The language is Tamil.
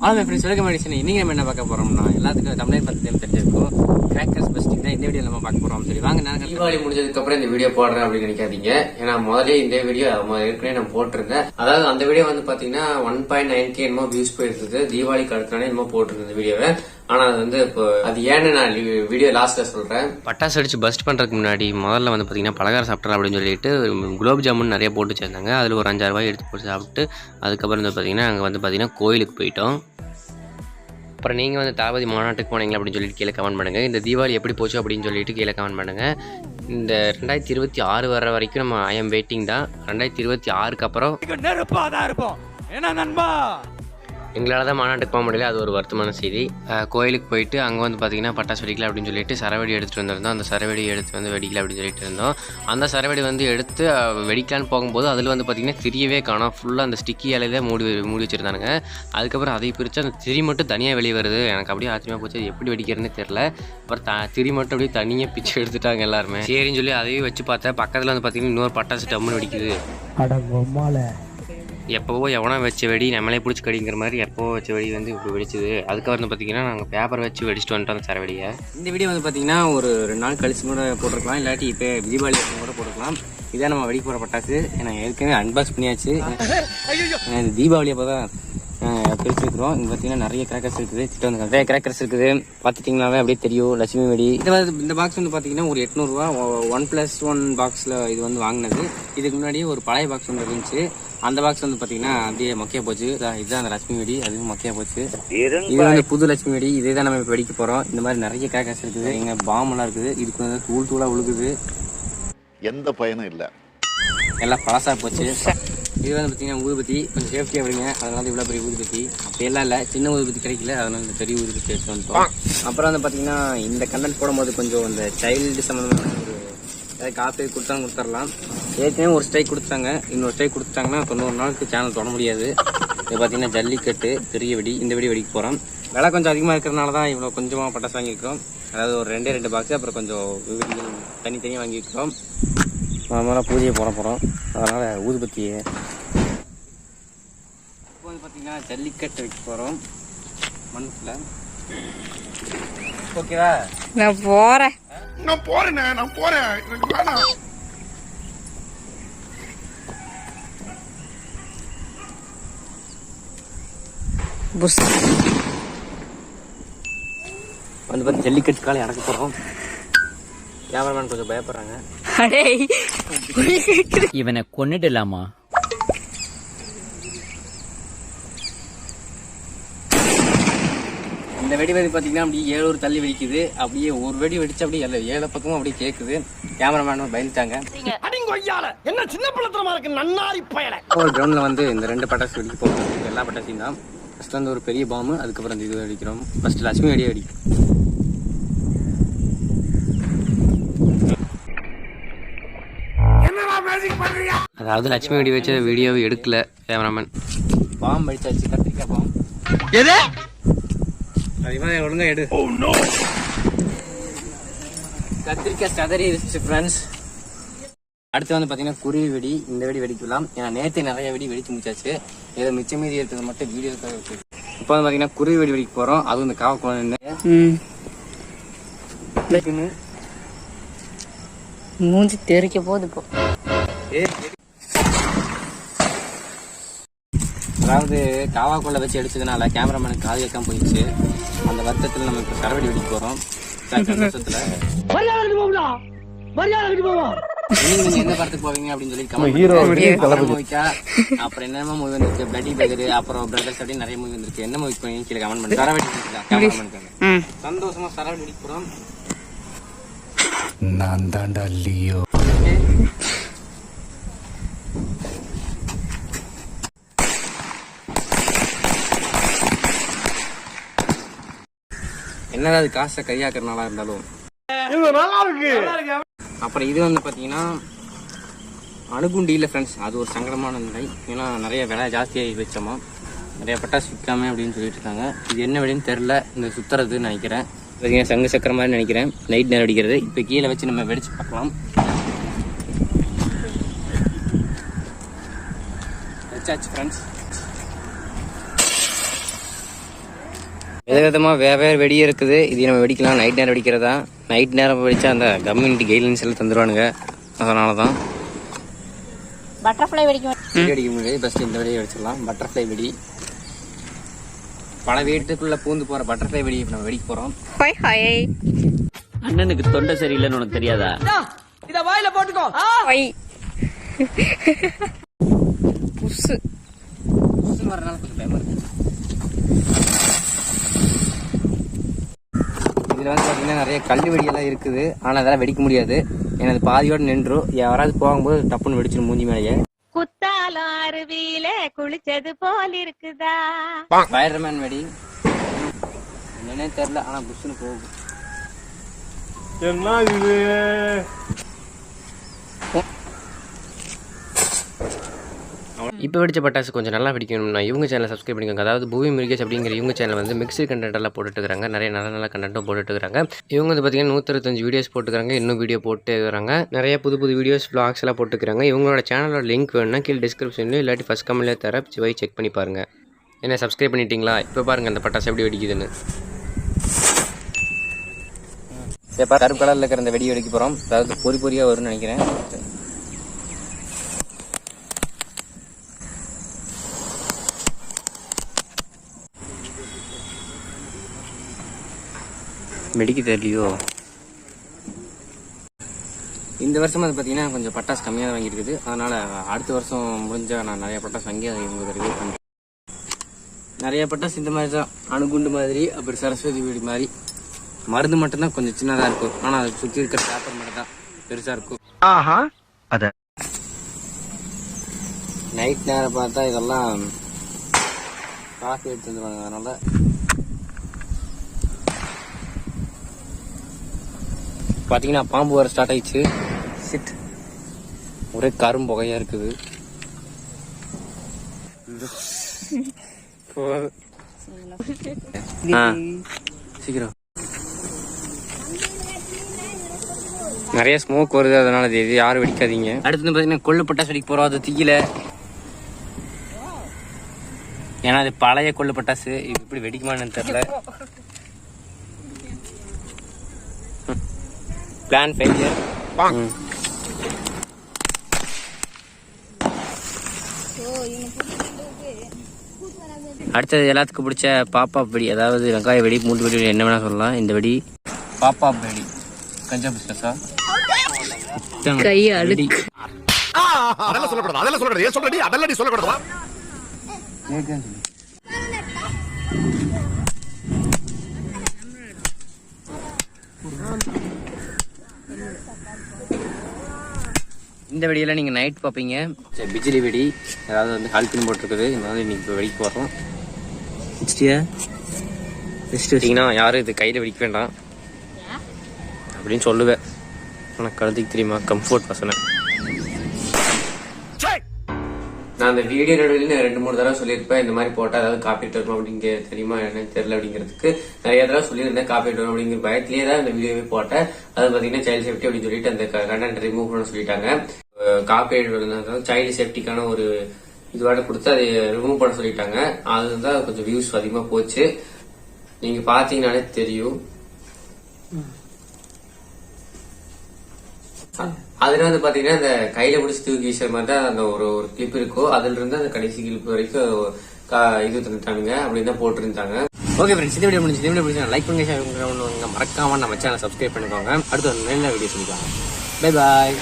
ஆமாம் ஃப்ரெண்ட்ஸ், வெல்கம் எடிஷன். இன்னைக்கு நம்ம என்ன பார்க்க போறோம்னா, எல்லாத்துக்கும் தமிழ் பத்தி தெரிஞ்சிருக்கும். கிராக்கர்ஸ் பஸ்டிங் தான் இந்த வீடியோ நம்ம பார்க்க போறோம். சரி வாங்க, நான் தீபாவளி முடிஞ்சதுக்கு அப்புறம் இந்த வீடியோ போடுறேன் அப்படின்னு நினைக்காதீங்க. ஏன்னா முதல்ல இந்த வீடியோ ஏற்கனவே நான் போட்டிருந்தேன். அதாவது அந்த வீடியோ வந்து பாத்தீங்கன்னா 1.9K என்னமோ வியூஸ் போயிருந்தது. தீபாவளிக்கு அடுத்த என்னமோ போட்டிருந்தது வீடியோவை. ஆனா அது வந்து இப்போ அது ஏன்னு நான் வீடியோ லாஸ்ட்ல சொல்றேன். பட்டாசு அடிச்சு பஸ்ட் பண்றதுக்கு முன்னாடி முதல்ல வந்து பாத்தீங்கன்னா பலகாரம் சாப்பிட்றேன் அப்படின்னு சொல்லிட்டு குலோப் ஜாமுன் நிறைய போட்டு வச்சிருந்தாங்க. அதுல ஒரு 5-6 ரூபாய் எடுத்து போட்டு சாப்பிட்டு அதுக்கப்புறம் வந்து பாத்தீங்கன்னா அங்க வந்து பாத்தீங்கன்னா கோயிலுக்கு போயிட்டோம். அப்புறம் நீங்கள் வந்து தளபதி மாநாட்டுக்கு போனீங்களா அப்படின்னு சொல்லிட்டு கீழே கமெண்ட் பண்ணுங்கள். இந்த தீபாவளி எப்படி போச்சு அப்படின்னு சொல்லிட்டு கீழே கமெண்ட் பண்ணுங்கள். இந்த 2026 வர வரைக்கும் நம்ம ஐ எம் வெயிட்டிங் தான். 2026க்கு அப்புறம் நெருப்பாக தான் இருப்போம். ஏன்னா நண்பா எங்களால் தான் மாநாட்டுக்கு போக முடியல. அது ஒரு வருத்தமான செய்தி. கோயிலுக்கு போயிட்டு அங்கே வந்து பார்த்தீங்கன்னா பட்டாசு வெடிக்கல அப்படின்னு சொல்லிட்டு சரவெடி எடுத்துகிட்டு வந்திருந்தோம். அந்த சரவெடி எடுத்து வந்து வெடிக்கல அப்படின்னு சொல்லிட்டு இருந்தோம். அந்த சரவெடி வந்து எடுத்து வெடிக்கலான்னு போகும்போது அதில் வந்து பார்த்திங்கன்னா திரியவே காணோம். ஃபுல்லாக அந்த ஸ்டிக்கி இலையில மூடி வச்சுருந்தானுங்க. அதுக்கப்புறம் அதை பிரித்து அந்த திரி மட்டும் தனியாக வெளியே வருது. எனக்கு அப்படியே ஆச்சரியமாக போச்சு, எப்படி வெடிக்கிறதுனே தெரில. அப்புறம் திரி மட்டும் அப்படியே தனியாக பிச்சு எடுத்துட்டாங்க எல்லாருமே. சரின்னு சொல்லி அதையும் வச்சு பார்த்தேன். பக்கத்தில் வந்து பார்த்திங்கன்னா இன்னொரு பட்டாசு டம்முன்னு வெடிக்குது. எப்போவோ எவனோ வச்ச வெடி நம்மளே பிடிச்சி கடிங்கிற மாதிரி எப்போவோ வச்ச வெடி வந்து இப்படி வெடிச்சுது. அதுக்கு வந்து பார்த்தீங்கன்னா நாங்கள் பேப்பர் வச்சு வெடிச்சிட்டு வந்துட்டோம் அந்த சரவெடியை. இந்த வீடியோ வந்து பார்த்தீங்கன்னா ஒரு 2 நாள் கழிச்சு கூட போட்டிருக்கலாம், இல்லாட்டி இப்போ தீபாவளி கூட போட்டுக்கலாம். இதான் நம்ம வெடிக்க போகிற பட்டாசு. நான் ஏற்கனவே அன்பாக்ஸ் பண்ணியாச்சு. இது தீபாவளி அப்போ தான் பிரிச்சுருக்குறோம். இங்கே பார்த்தீங்கன்னா நிறைய கிராக்கர்ஸ் இருக்குது. நிறைய கிராக்கர்ஸ் இருக்குது. பார்த்துட்டிங்கனாவே அப்படியே தெரியும் லட்சுமி வெடி. இந்த பாக்ஸ் வந்து பார்த்தீங்கன்னா ஒரு 800 ரூபா 1+1 பாக்ஸில் இது வந்து வாங்கினது. இதுக்கு முன்னாடியே ஒரு பழைய பாக்ஸ் ஒன்று இருந்துச்சு. அந்த பாக்ஸ் வந்து பாத்தீங்கன்னா அப்படியே மொக்கையா போச்சு. இதுதான் அந்த லட்சுமி வெடி, அதுவும் மொக்கையா போச்சு. இது வந்து புது லட்சுமி வெடி. இதே தான் நம்ம இப்ப வெடிக்க போறோம். இந்த மாதிரி நிறைய கிராக்கர்ஸ் இருக்குது. எங்க பாம் எல்லாம் இருக்குது. இதுக்கு வந்து தூளா உழுகுது. எந்த பயனும் இல்ல, எல்லாம் பழசா போச்சு. இது வந்து பாத்தீங்கன்னா ஊதுபத்தி. கொஞ்சம் சேஃப்டியா விடுங்க. அதனால இவ்வளவு பெரிய ஊதுபத்தி அப்படியெல்லாம் இல்ல, சின்ன ஊதுபத்தி கிடைக்கல, அதனால இந்த பெரிய ஊதுபத்தி எடுத்து வந்துட்டோம். அப்புறம் வந்து பாத்தீங்கன்னா இந்த கண்டென்ட் போடும்போது கொஞ்சம் இந்த சைல்டு சம்பந்தமான ஒரு காப்பி கொடுத்துடலாம். ஏற்கனவே ஒரு ஸ்ட்ரைக் கொடுத்தாங்க, இன்னொரு ஸ்ட்ரைக் கொடுத்தாங்கன்னா 90 நாளுக்கு சேனல் தொட முடியாது. இது பார்த்தீங்கன்னா ஜல்லிக்கட்டு பெரிய வெடி. இந்த வெடி வெடிக்க போகிறோம். விலை கொஞ்சம் அதிகமாக இருக்கிறனால தான் இவ்வளோ கொஞ்சமாக பட்டாசு வாங்கியிருக்கிறோம். அதாவது ஒரு 2 பாக்ஸ், அப்புறம் கொஞ்சம் வெடிகள் தனித்தனியாக வாங்கியிருக்கிறோம். நார்மலாக பூஜையை போட போகிறோம். அதனால் ஊதுபத்தியை இப்போ வந்து பார்த்தீங்கன்னா ஜல்லிக்கட்டு வைக்க போகிறோம் மண்ணில். ஓகேவா? நான் போறேன். எனக்கு வேணாம். வந்து பார்த்து ஜல்லிக்கட்டு காலை அடக்க போறோம். கேமராமேன் கொஞ்சம் பயப்படுறாங்க. இவனை கொன்னுடலாமா? இந்த வெடி வந்து பாத்தீங்கன்னா அப்படியே 7 தள்ளி வெடிக்குது. அப்படியே ஒரு வெடி வெடிச்சு அப்படியே 7 பக்கமும் அப்படியே கேக்குது. கேமராமேன் பயந்துட்டாங்க. என்ன சின்ன பிள்ளைத்தனமா இருக்கு நன்னாரி பயல. கிரவுண்ட்ல வந்து இந்த 2 பட்டாசு வெடிக்க போகிறோம். எல்லா பட்டாசையும் தான். ஃபர்ஸ்ட் வந்து ஒரு பெரிய பாம்பு, அதுக்கப்புறம் அந்த இது வெடிக்கிறோம். ஃபர்ஸ்ட் லட்சுமி வெடியை வெடிக்கும். அதாவது லட்சுமி வெடி வச்ச வீடியோவை எடுக்கல கேமராமேன். பாம்பு அடிச்சாச்சு, கத்திரிக்காய் பாம்பு. எது அதிகமாக ஒழுங்கா எடு. கத்திரிக்காய் சதறிடுச்சு ஃப்ரெண்ட்ஸ். அடுத்து வந்து பாத்தீங்கன்னா குருவி வெடி. இந்த வெடி வெடிக்கலாம். ஏன்னா நேற்று நிறைய வெடி வெடிச்சு முடிச்சாச்சு. ஏதோ மிச்ச மீதி இருக்கிறது மட்டும் வீடியோக்காக இருக்கு. இப்போ வந்து பாத்தீங்கன்னா குருவி வெடி வெடிக்க போறோம். அதுவும் இந்த காவக்குள்ள மூஞ்சி தெரிக்க போகுது இப்போ. அதாவது காவாக்குள்ள வச்சு அடிச்சதுனால கேமராமேனுக்கு காது கேட்காம போயிடுச்சு. அந்த வருத்தத்துல நம்ம இப்ப சரவெடி வெடிக்க போறோம். சந்தோஷத்துல நீங்க என்ன படத்துக்கு போவீங்க அப்படின்னு சொல்லி மூவிக்கா, அப்புறம் என்னென்ன மூவி வந்துருக்கு, பிளட்டி பேக்கரு, அப்புறம் பிரதர்ஸ் அப்படின்னு நிறைய மூவி வந்துருக்கு. என்ன மூவி போவீங்க கீழே கமெண்ட் பண்ணி. சரவெடி கேமராமேனுக்கு சந்தோஷமா சரவெடி வெடிக்க போறோம். நான் தாண்டா லியோ. என்னதான் அது காசை கையாக்குறனால இருந்தாலும் அப்புறம் இது வந்து பாத்தீங்கன்னா அணுகுண்டி இல்லை ஃப்ரெண்ட்ஸ். அது ஒரு சங்கடமான நிலை. ஏன்னா நிறைய விலை ஜாஸ்தியாகி வச்சோமா, நிறைய பட்டாசு விற்காம அப்படின்னு சொல்லிட்டு இருக்காங்க. இது என்ன வெடின்னு தெரில. இந்த சுத்துறதுன்னு நினைக்கிறேன். பார்த்தீங்கன்னா சங்கு சக்கர மாதிரி நினைக்கிறேன். நைட் நேரம் வெடிக்கிறது. இப்போ கீழே வச்சு நம்ம வெடிச்சு பார்க்கலாம். வச்சாச்சு ஃப்ரெண்ட்ஸ். விதவிதமாக வேறு வெடி இருக்குது. இது நம்ம வெடிக்கலாம், நைட் நேரம் வெடிக்கிறதா. நைட் நேரம் வெடிச்சா அந்த கம்யூனிட்டி கைட்லைன்ஸ் எல்லாம் தந்துடுவானுங்க. அதனால தான் பட்டர்ஃப்ளை வெடிக்கும். வெடி அடிக்க முடியாது. ஃபஸ்ட்டு இந்த வெடியை வெடிச்சிடலாம். பட்டர்ஃப்ளை வெடி, பல வீட்டுக்குள்ளே பூந்து போகிற பட்டர்ஃப்ளை வெடி இப்போ நம்ம வெடிக்க போகிறோம். Hi hi. அண்ணனுக்கு தொண்டை சரியில்லைன்னு உனக்கு தெரியாதா? இத வாயில போட்டுக்கோ. ஹாய். புசு வரனால கொஞ்சம் பயமா இருக்கு. இதில் வந்து பார்த்தீங்கன்னா நிறைய கல் வெடியெல்லாம் இருக்குது. ஆனால் அதெல்லாம் வெடிக்க முடியாது. ஏன்னா அது பாதியோடு நின்றும். யாராவது போகும்போது டப்புன்னு வெடிச்சிடும் மூஞ்சி மேலேயே. குத்தாலம் அருவியில குளிச்சது போல் இருக்குதா? ஸ்பைடர்மேன் வெடி என்னன்னே தெரியல, ஆனால் புஷ்ஷுன்னு போகும். என்ன இது? இப்போ வெடிச்ச பட்டாசு கொஞ்சம் நல்லா வெடிக்கணும்னா இவங்க சேனலை சப்ஸ்கிரைப் பண்ணிக்கோங்க. அதாவது பூமி முருகேஷ் அப்படிங்கிற இவங்க சேனல் வந்து மிக்சர் கண்டென்ட் எல்லாம் போட்டுட்டு இருக்காங்க. நிறைய நல்ல கண்டென்ட்டும் போட்டுட்டு இருக்காங்க. இவங்க வந்து பார்த்தீங்கன்னா 125 வீடியோஸ் போட்டுக்கிறாங்க. இன்னும் வீடியோ போட்டு வராங்க. நிறைய புது வீடியோஸ் vlogs எல்லாம் போட்டுக்கிறாங்க. இவங்களோட சேனலோட லிங்க் வேணும்னா கீழே டிஸ்கிரிப்ஷன்லையும் இல்லாட்டி ஃபஸ்ட் கமெண்ட்லேயே தர போய் செக் பண்ணி பாருங்க. என்ன சப்ஸ்கிரைப் பண்ணிட்டீங்களா? இப்போ பாருங்க அந்த பட்டாசு எப்படி வெடிக்குதுன்னு. இப்போ கருப்பு கலரில் இருக்கிற அந்த வெடி வெடிக்க போகிறோம். அதாவது பொறியாக வரும்னு நினைக்கிறேன். வெடிக்க தெரியலையோ. இந்த வருஷம் அது பார்த்தீங்கன்னா கொஞ்சம் பட்டாசு கம்மியாக தான் வாங்கியிருக்குது. அதனால் அடுத்த வருஷம் முடிஞ்சால் நான் நிறைய பட்டாசு வாங்கி அதை இவங்களுக்கு ரிவ்யூ பண்ணுறேன். நிறைய பட்டாசு இந்த மாதிரி தான், அணுகுண்டு மாதிரி, அப்புறம் சரஸ்வதி வீடு மாதிரி. மருந்து மட்டும்தான் கொஞ்சம் சின்னதாக இருக்கும். ஆனால் அதை சுற்றி இருக்கிற பேப்பர் மட்டும் தான் பெருசாக இருக்கும். ஆஹா, அத நைட் நேரம் பார்த்தா இதெல்லாம் காஃபி எடுத்து வந்துடுவாங்க. அதனால் பார்த்தீங்கன்னா பாம்பு வர ஸ்டார்ட் ஆயிடுச்சு. சிட் ஒரே கரும் புகையா இருக்குது. சீக்கிரம் நிறைய ஸ்மோக் வருது. அதனால இது யாரும் வெடிக்காதீங்க. அடுத்து பார்த்தீங்கன்னா கொள்ளு பட்டாசு வெடிக்க போகிறோம். அது தீயில, ஏன்னா அது பழைய கொள்ளு பட்டாசு. இது இப்படி வெடிக்குமான்னு தெரியல. Plan failure. அடுத்தது எல்லாத்துக்கும் பிடிச்ச பாப்பா வெடி, அதாவது வெங்காய வெடி, மூட்டு வெடி, என்ன வேணா சொல்லலாம். இந்த வெடி பாப்பா வெடி கஞ்சா பிஸ்னஸா கை அழுக்கு. அதெல்லாம் சொல்லக்கூடாது, அதெல்லாம் சொல்லக்கூடாது. ஏன் சொல்றடி? அதெல்லாம் நீ சொல்லக்கூடாதா? இந்த வெடியெல்லாம் நீங்கள் நைட் பார்ப்பீங்க. சரி, பிஜிலி வெடி, அதாவது வந்து ஹால்பின் போட்டிருக்குது. இந்த மாதிரி இன்னைக்கு இப்போ வெடிக்க போகிறோம். நெக்ஸ்ட் வச்சிங்கன்னா யாரும் இது கையில் வெடிக்க வேண்டாம் அப்படின்னு சொல்லுவேன். ஆனால் கழுதிக்கு தெரியுமா, கம்ஃபர்ட் பசனை. நான் அந்த வீடியோ நடுவில் 2-3 தடவை சொல்லியிருப்பேன், இந்த மாதிரி போட்டால் அதாவது காப்பீட் வரும் அப்படிங்க தெரியுமா என்னன்னு தெரியல அப்படிங்கிறதுக்கு. நிறைய தடவை சொல்லியிருந்தேன் காப்பீட் வரும் அப்படிங்கிற பயத்திலேயே தான் இந்த வீடியோவே போட்டேன். அது பார்த்தீங்கன்னா சைல்டு சேஃப்டி அப்படின்னு சொல்லிட்டு அந்த கண்டென்ட் ரிமூவ் பண்ண சொல்லிட்டாங்க. காப்பீட் சைல்டு சேஃப்டிக்கான ஒரு இதுவாட கொடுத்து அதை ரிமூவ் பண்ண சொல்லிட்டாங்க. அதுதான் கொஞ்சம் வியூஸ் அதிகமாக போச்சு. நீங்க பாத்தீங்கன்னாலே தெரியும். அதுல வந்து பாத்தீங்கன்னா இந்த கையில பிடிச்சி தூக்கி வீசுற மாதிரி தான் அந்த ஒரு கிளிப் இருக்கோ, அதுல இருந்து அந்த கடைசி கிளிப் வரைக்கும் இது தந்துட்டானுங்க அப்படின்னு தான் போட்டிருந்தாங்க. ஓகே ஃப்ரெண்ட்ஸ், இந்த வீடியோ முடிஞ்சு. இந்த வீடியோ பிடிச்சா லைக் பண்ணுங்க, ஷேர் பண்ணுங்க, மறக்காம நம்ம சேனலை சப்ஸ்கிரைப் பண்ணிக்கோங்க. அடுத்து ஒரு நல்ல வீடியோ சொல்லிக்கலாம். Bye bye.